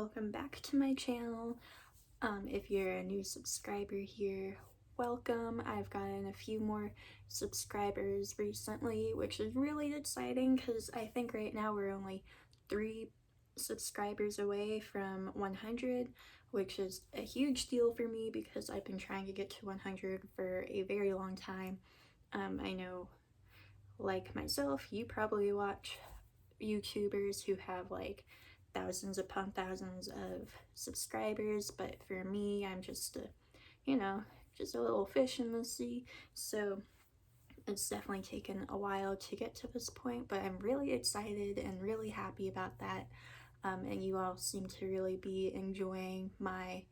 welcome back to my channel. If you're a new subscriber here, welcome. I've gotten a few more subscribers recently, which is really exciting because I think right now we're only 3 subscribers away from 100, which is a huge deal for me because I've been trying to get to 100 for a very long time. I know, like myself, you probably watch YouTubers who have like thousands upon thousands of subscribers, but for me, I'm just just a little fish in the sea. So it's definitely taken a while to get to this point, but I'm really excited and really happy about that. And you all seem to really be enjoying my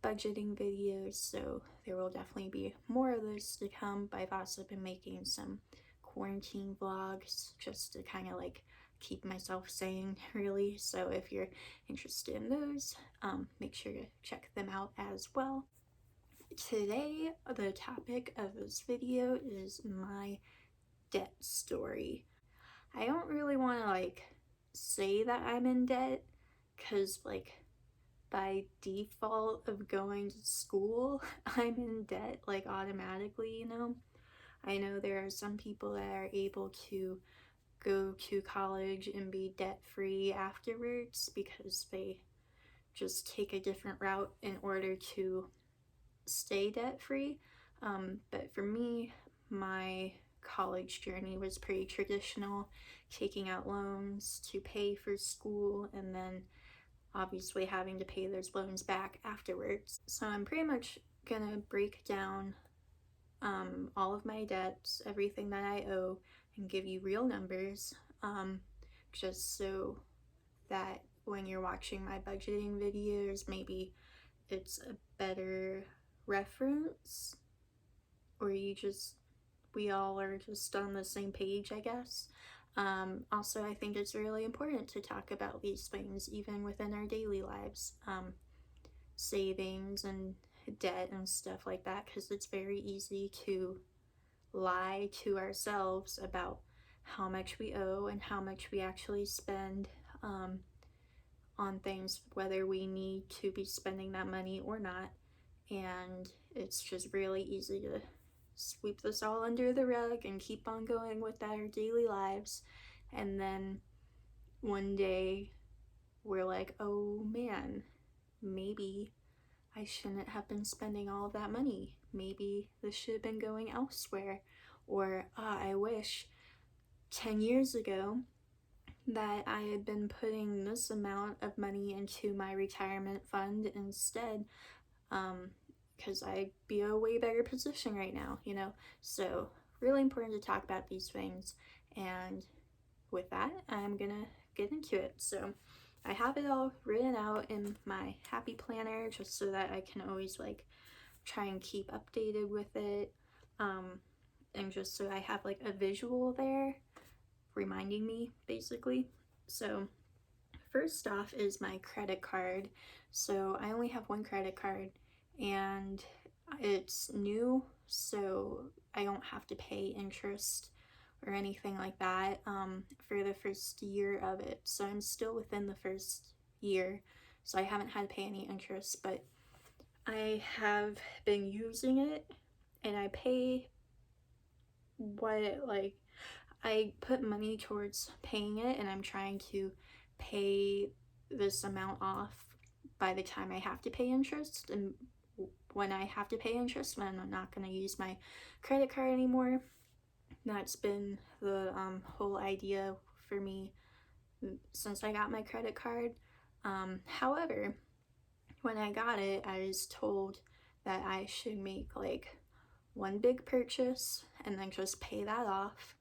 budgeting videos, so there will definitely be more of those to come. But I've also been making some quarantine vlogs just to kind of like keep myself sane, really. So if you're interested in those, make sure to check them out as well. Today, the topic of this video is my debt story. I don't really want to like say that I'm in debt because like by default of going to school, I'm in debt like automatically, you know. I know there are some people that are able to go to college and be debt-free afterwards because they just take a different route in order to stay debt-free. But for me, my college journey was pretty traditional, taking out loans to pay for school and then obviously having to pay those loans back afterwards. So I'm pretty much gonna break down all of my debts, everything that I owe, and give you real numbers, just so that when you're watching my budgeting videos, maybe it's a better reference, or we all are just on the same page, I guess. Also, I think it's really important to talk about these things even within our daily lives, savings and debt and stuff like that, because it's very easy to lie to ourselves about how much we owe and how much we actually spend on things, whether we need to be spending that money or not. And it's just really easy to sweep this all under the rug and keep on going with our daily lives, and then one day we're like, oh man, maybe I shouldn't have been spending all of that money. Maybe this should have been going elsewhere. Or I wish 10 years ago that I had been putting this amount of money into my retirement fund instead, because I'd be a way better position right now, you know? So really important to talk about these things. And with that, I'm gonna get into it. So I have it all written out in my happy planner just so that I can always like try and keep updated with it, and just so I have like a visual there reminding me, basically. So first off is my credit card. So I only have one credit card and it's new, so I don't have to pay interest or anything like that for the first year of it. So I'm still within the first year, so I haven't had to pay any interest, but I have been using it and I pay I put money towards paying it, and I'm trying to pay this amount off by the time I have to pay interest. And when I have to pay interest, when I'm not going to use my credit card anymore. That's been the whole idea for me since I got my credit card. However, when I got it, I was told that I should make like one big purchase and then just pay that off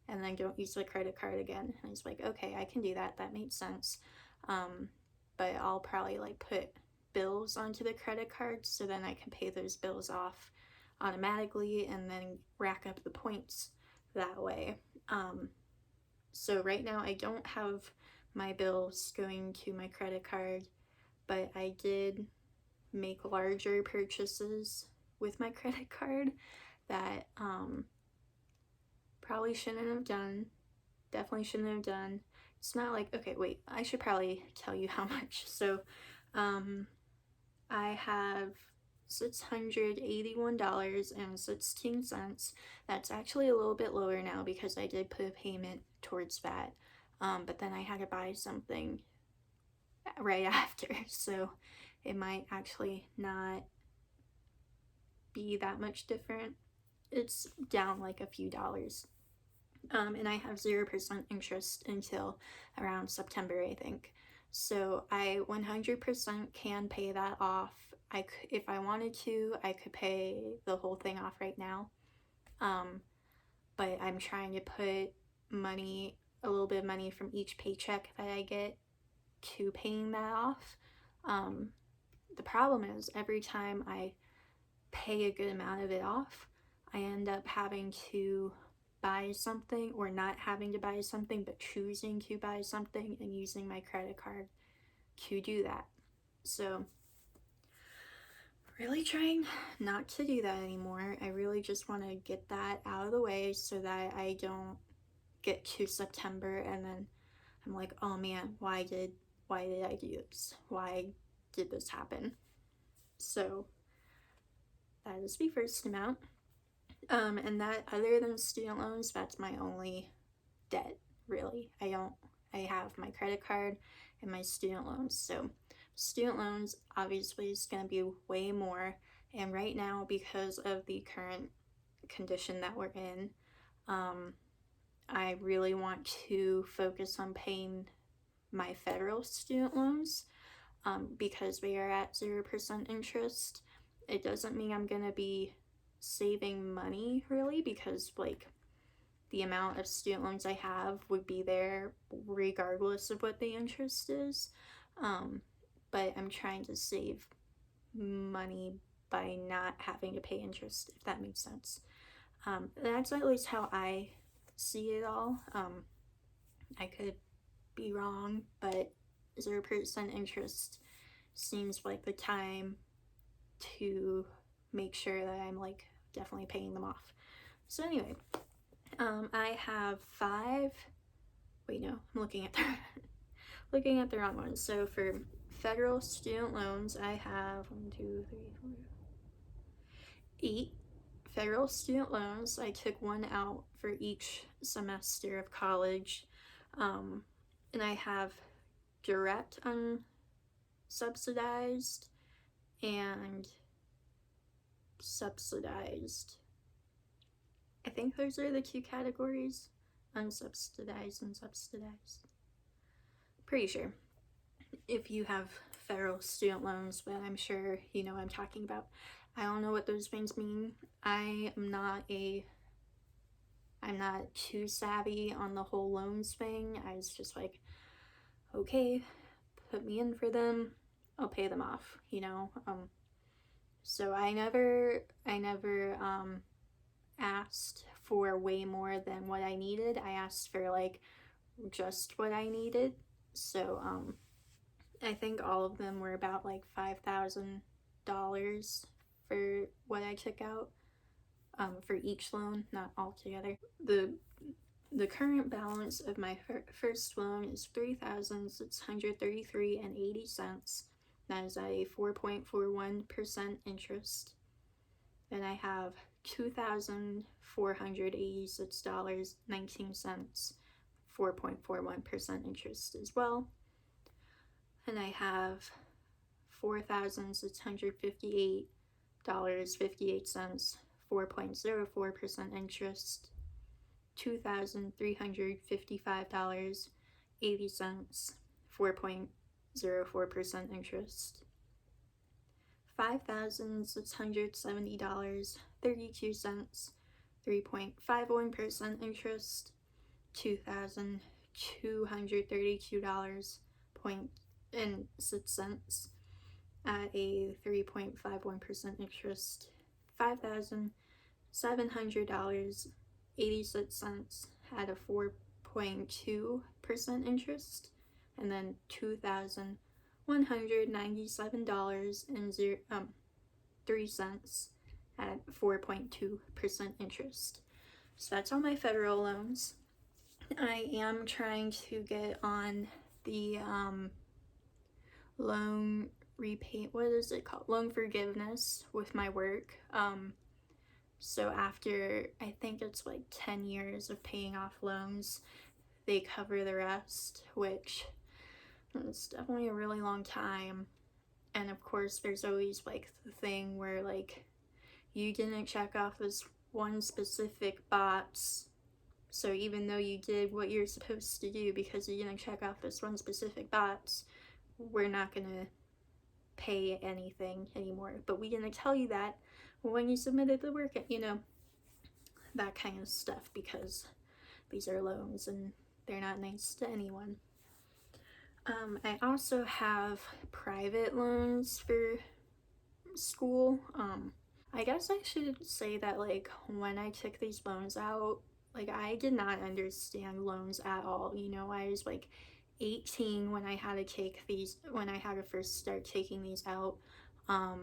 and then don't use the credit card again. And I was like, okay, I can do that. That makes sense. But I'll probably like put bills onto the credit card so then I can pay those bills off automatically and then rack up the points that way. So right now I don't have my bills going to my credit card, but I did make larger purchases with my credit card that probably shouldn't have done, definitely shouldn't have done. it's not like, okay, wait, I should probably tell you how much. So I have $681.16. That's actually a little bit lower now because I did put a payment towards that. But then I had to buy something right after, so it might actually not be that much different. It's down like a few dollars. And I have 0% interest until around September, I think. So I 100% can pay that off. If I wanted to, I could pay the whole thing off right now. But I'm trying to put money, a little bit of money from each paycheck that I get to paying that off. The problem is every time I pay a good amount of it off, I end up having to buy something, or not having to buy something but choosing to buy something and using my credit card to do that. So really trying not to do that anymore. I really just want to get that out of the way so that I don't get to September and then I'm like, oh man, why did I do this? Why did this happen? So that is the first amount. And that, other than student loans, that's my only debt, really. I have my credit card and my student loans. So student loans obviously is going to be way more. And right now, because of the current condition that we're in, I really want to focus on paying my federal student loans because they are at 0% interest. It doesn't mean I'm going to be saving money, really, because like the amount of student loans I have would be there regardless of what the interest is. But I'm trying to save money by not having to pay interest, if that makes sense. That's at least how I see it all. I could be wrong, but 0% interest seems like the time to make sure that I'm like definitely paying them off. So anyway, I have I'm looking at the wrong one. So for federal student loans, I have 8 federal student loans. I took one out for each semester of college. And I have direct unsubsidized and subsidized. I think those are the 2 categories, unsubsidized and subsidized. Pretty sure. If you have federal student loans, but I'm sure you know what I'm talking about. I don't know what those things mean. I'm not too savvy on the whole loans thing. I was just like, okay, put me in for them, I'll pay them off, you know. So I never asked for way more than what I needed. I asked for like just what I needed. So I think all of them were about like $5,000 for what I took out for each loan, not all together. The current balance of my first loan is $3,633.80. That is a 4.41% interest. Then I have $2,486.19, 4.41% interest as well. And I have $4,658.58, 4.04% interest. $2,355.80, 4.04% interest. $5,670.32, 3.51% interest. $2,232.06 at a 3.51% interest. $5,700.86 at a 4.2% interest, and then $2,197.03 at 4.2% interest. So that's all my federal loans. I am trying to get on the loan what is it called? Loan forgiveness with my work. So after, I think it's like 10 years of paying off loans, they cover the rest, which is definitely a really long time. And of course, there's always like the thing where like you didn't check off this one specific box. So even though you did what you're supposed to do because you didn't check off this one specific box, we're not gonna pay anything anymore. But we didn't tell you that when you submitted the work, you know, that kind of stuff, because these are loans and they're not nice to anyone. I also have private loans for school. I guess I should say that like when I took these loans out, like I did not understand loans at all. You know, I was like 18 when I had to first start taking these out. I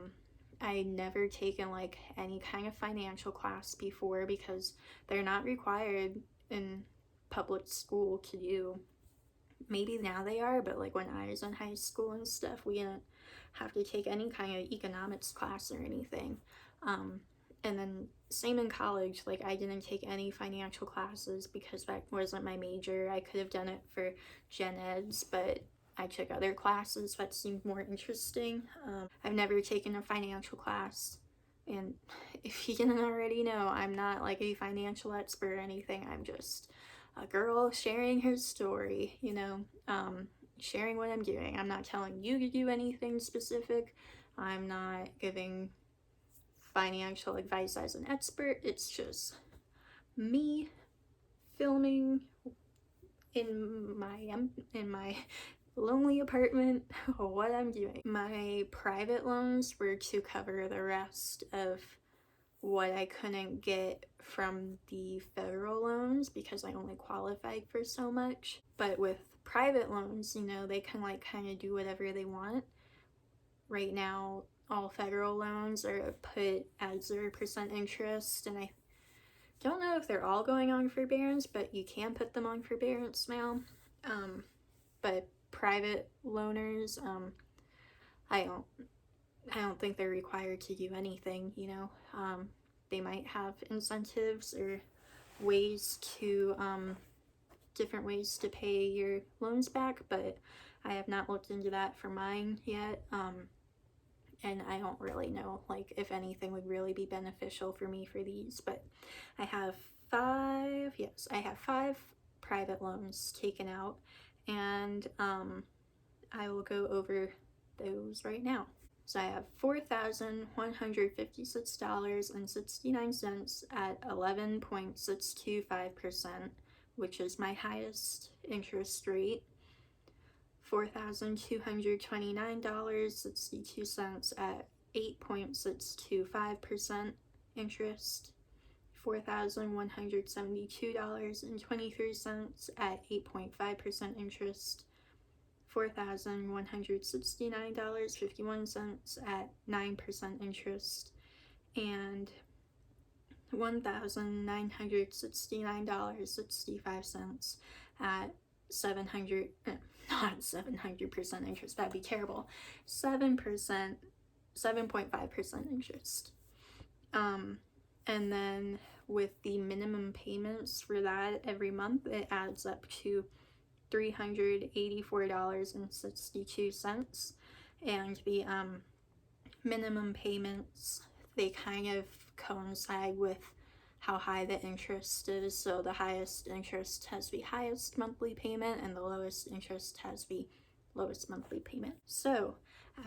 had never taken like any kind of financial class before because they're not required in public school to do. Maybe now they are, but like when I was in high school and stuff, we didn't have to take any kind of economics class or anything. And then same in college, like I didn't take any financial classes because that wasn't my major. I could have done it for gen eds, but I took other classes that seemed more interesting. I've never taken a financial class, and if you didn't already know, I'm not like a financial expert or anything. I'm just a girl sharing her story, you know, sharing what I'm doing. I'm not telling you to do anything specific. I'm not giving financial advice as an expert. It's just me filming in my lonely apartment what I'm doing. My private loans were to cover the rest of what I couldn't get from the federal loans because I only qualified for so much. But with private loans, you know, they can like kind of do whatever they want. Right now, all federal loans are put at 0% interest, and I don't know if they're all going on forbearance, but you can put them on forbearance now. But private loaners, I don't think they're required to do anything, you know. They might have incentives or ways to, different ways to pay your loans back, but I have not looked into that for mine yet. And I don't really know, like, if anything would really be beneficial for me for these, but I have five private loans taken out, and I will go over those right now. So I have $4,156.69 at 11.625%, which is my highest interest rate. $4,229.62 at 8.625% interest. $4,172.23 at 8.5% interest. $4,169.51 at 9% interest, and $1,969.65 at 700% interest. That'd be terrible. 7.5% interest. And then with the minimum payments for that every month, it adds up to $384.62, and the minimum payments, they kind of coincide with how high the interest is. So the highest interest has the highest monthly payment, and the lowest interest has the lowest monthly payment. So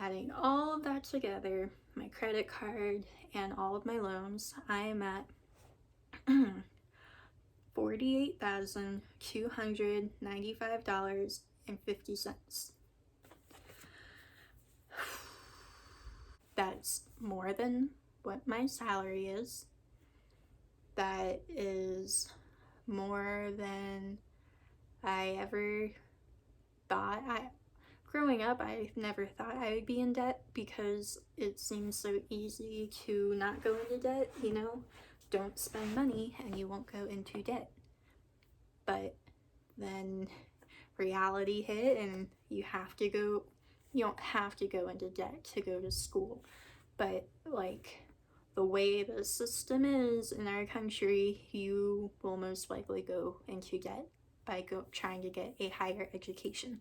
adding all of that together, my credit card and all of my loans, I am at $48,295.50. That's more than what my salary is. That is more than I ever thought. Growing up, I never thought I would be in debt because it seems so easy to not go into debt, you know? Don't spend money and you won't go into debt. But then reality hit and you don't have to go into debt to go to school. But like the way the system is in our country, you will most likely go into debt by trying to get a higher education.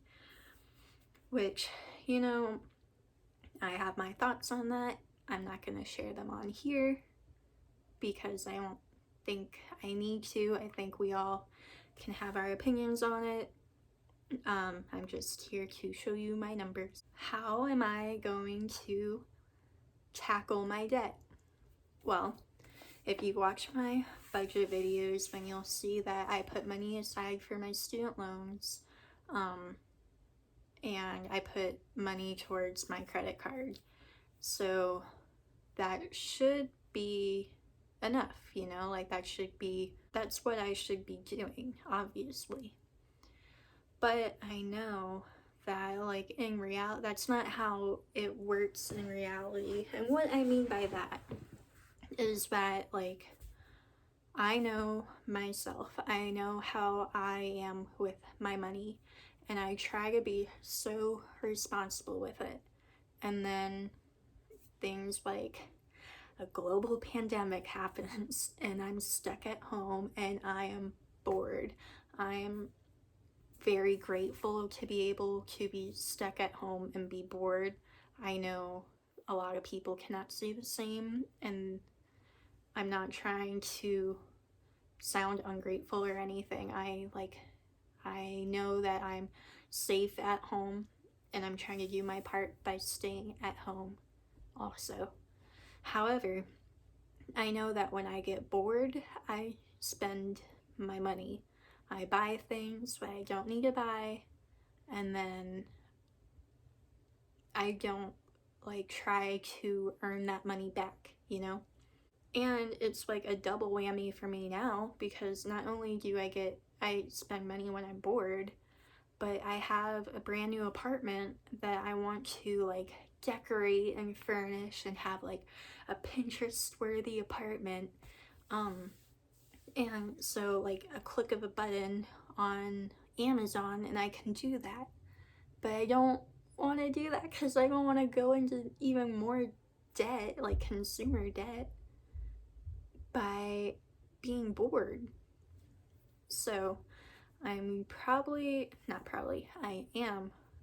Which, you know, I have my thoughts on that. I'm not going to share them on here because I don't think I need to. I think we all can have our opinions on it. I'm just here to show you my numbers. How am I going to tackle my debt? Well, if you watch my budget videos, then you'll see that I put money aside for my student loans, and I put money towards my credit card. So that should be enough, you know, like that's what I should be doing, obviously. But I know that like in reality, that's not how it works in reality. And what I mean by that is that like I know myself, I know how I am with my money, and I try to be so responsible with it. And then things like a global pandemic happens and I'm stuck at home and I am bored. I am very grateful to be able to be stuck at home and be bored. I know a lot of people cannot say the same, and I'm not trying to sound ungrateful or anything. I know that I'm safe at home, and I'm trying to do my part by staying at home also. However, I know that when I get bored, I spend my money. I buy things that I don't need to buy, and then I don't like try to earn that money back, you know? And it's like a double whammy for me now, because not only do I spend money when I'm bored, but I have a brand new apartment that I want to like decorate and furnish and have like a Pinterest worthy apartment. And so like a click of a button on Amazon and I can do that. But I don't want to do that because I don't want to go into even more debt, like consumer debt, by being bored. So I am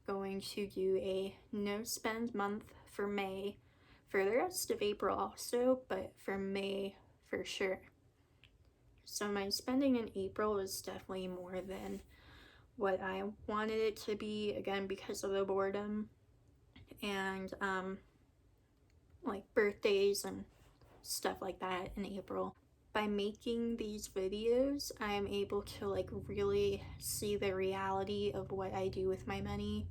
going to do a no spend month for May, for the rest of April also, but for May for sure. So my spending in April is definitely more than what I wanted it to be, again because of the boredom and like birthdays and stuff like that in April. By making these videos, I am able to like really see the reality of what I do with my money,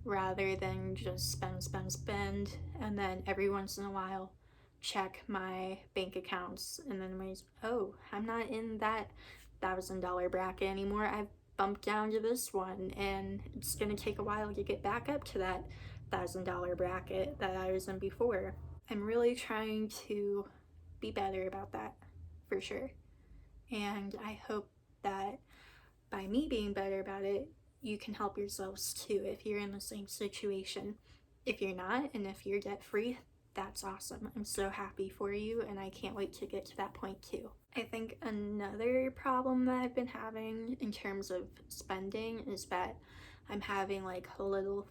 rather than just spend, and then every once in a while check my bank accounts and then I'm not in that $1,000 bracket anymore. I've bumped down to this one, and it's gonna take a while to get back up to that $1,000 bracket that I was in before. I'm really trying to be better about that, for sure. And I hope that by me being better about it, you can help yourselves too if you're in the same situation. If you're not, and if you're debt free, that's awesome. I'm so happy for you, and I can't wait to get to that point too. I think another problem that I've been having in terms of spending is that I'm having like little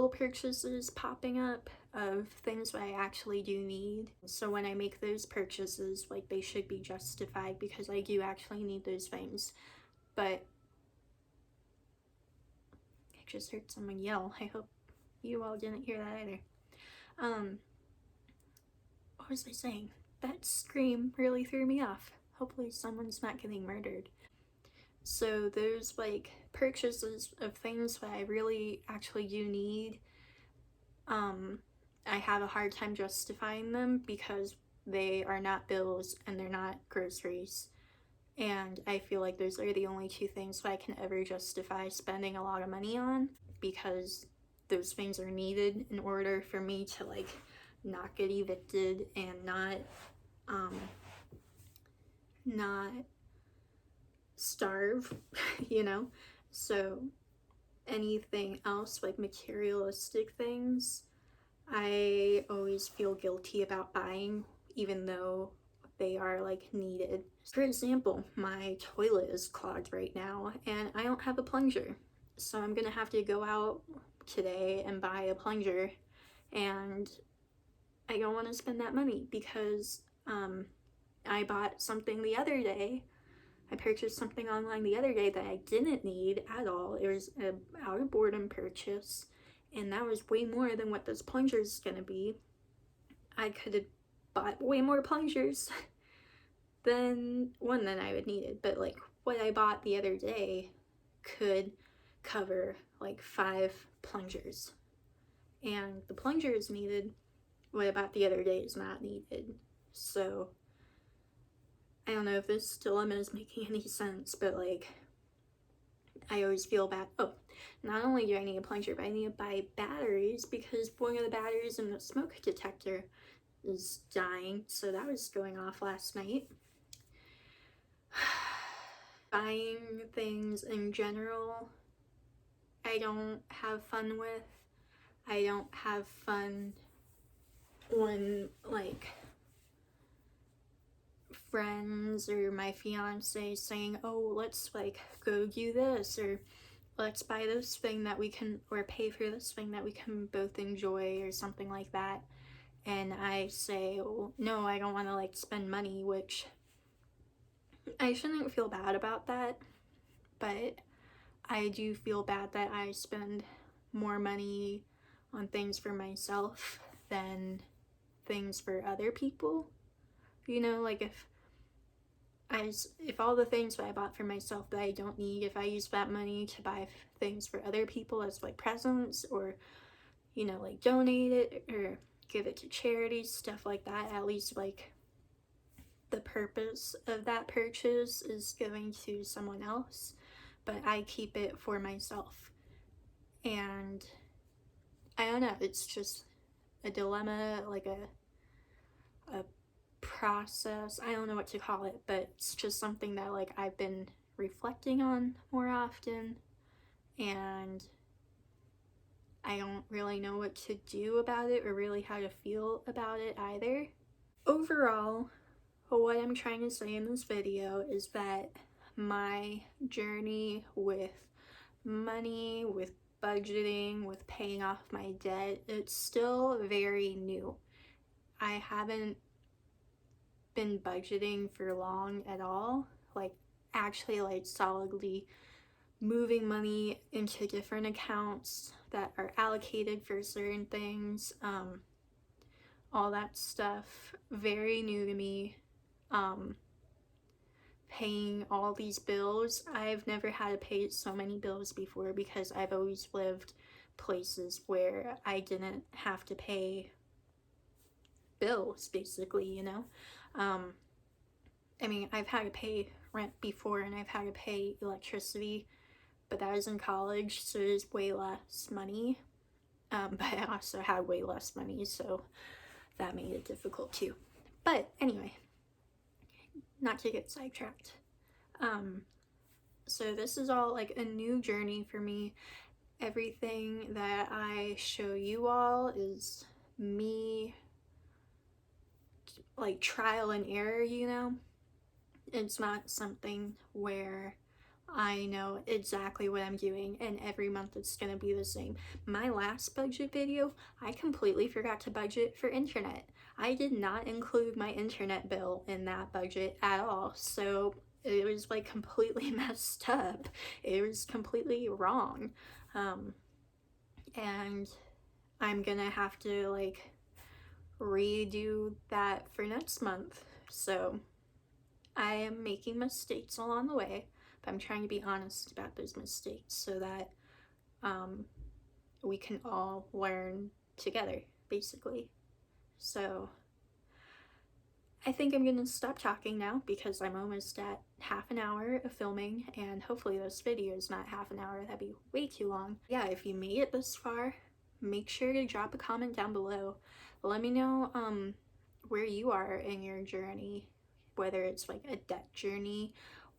purchases popping up of things that I actually do need. So when I make those purchases, like they should be justified because I do actually need those things. But I just heard someone yell. I hope you all didn't hear that either. What was I saying? That scream really threw me off. Hopefully someone's not getting murdered. So those like purchases of things that I really actually do need, I have a hard time justifying them because they are not bills and they're not groceries. And I feel like those are the only two things that I can ever justify spending a lot of money on, because those things are needed in order for me to like not get evicted and not starve, you know? So anything else, like materialistic things, I always feel guilty about buying, even though they are like needed. For example, my toilet is clogged right now and I don't have a plunger. So I'm gonna have to go out today and buy a plunger, and I don't want to spend that money because I bought something the other day. I purchased something online the other day that I didn't need at all. It was an out of boredom purchase, and that was way more than what this plunger is gonna be. I could have bought way more plungers than one that I would needed, but like what I bought the other day could cover like 5 plungers, and the plungers needed what I bought the other day is not needed. So I don't know if this dilemma is making any sense, but like I always feel bad. Oh, not only do I need a plunger, but I need to buy batteries because one of the batteries in the smoke detector is dying, so that was going off last night. Buying things in general, I don't have fun with. I don't have fun when like friends or my fiance saying, oh, let's like go do this, or let's buy this thing that we can, or pay for this thing that we can both enjoy, or something like that. And I say, well, no, I don't want to like spend money, which I shouldn't feel bad about that, but I do feel bad that I spend more money on things for myself than things for other people. You know, like if all the things that I bought for myself that I don't need, if I use that money to buy things for other people as like presents, or, you know, like donate it or give it to charity, stuff like that, at least like the purpose of that purchase is going to someone else, but I keep it for myself. And I don't know, it's just a dilemma, like a process, I don't know what to call it, but it's just something that like I've been reflecting on more often, and I don't really know what to do about it or really how to feel about it either. Overall, what I'm trying to say in this video is that my journey with money, with budgeting, with paying off my debt, it's still very new. I haven't been budgeting for long at all, like actually like solidly moving money into different accounts that are allocated for certain things, all that stuff, very new to me. Paying all these bills, I've never had to pay so many bills before because I've always lived places where I didn't have to pay bills, basically, you know. I mean, I've had to pay rent before, and I've had to pay electricity, but that was in college, so there's way less money. But I also had way less money, so that made it difficult too. But anyway, not to get sidetracked. So this is all like a new journey for me. Everything that I show you all is me, like trial and error, you know? It's not something where I know exactly what I'm doing and every month it's gonna be the same. My last budget video, I completely forgot to budget for internet. I did not include my internet bill in that budget at all, so it was like completely messed up. It was completely wrong. And I'm gonna have to like redo that for next month. So I am making mistakes along the way, but I'm trying to be honest about those mistakes so that we can all learn together, basically. So I think I'm gonna stop talking now because I'm almost at half an hour of filming, and hopefully this video is not half an hour. That'd be way too long. Yeah, if you made it this far, make sure to drop a comment down below. Let me know where you are in your journey, whether it's like a debt journey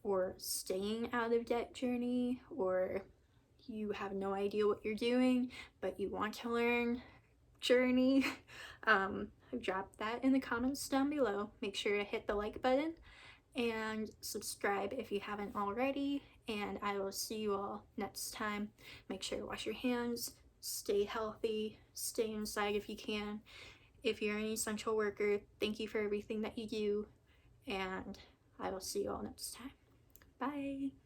or staying out of debt journey, or you have no idea what you're doing but you want to learn journey, drop that in the comments down below. Make sure to hit the like button and subscribe if you haven't already, and I will see you all next time. Make sure to wash your hands, stay healthy, stay inside if you can. If you're an essential worker, thank you for everything that you do, and I will see you all next time. Bye.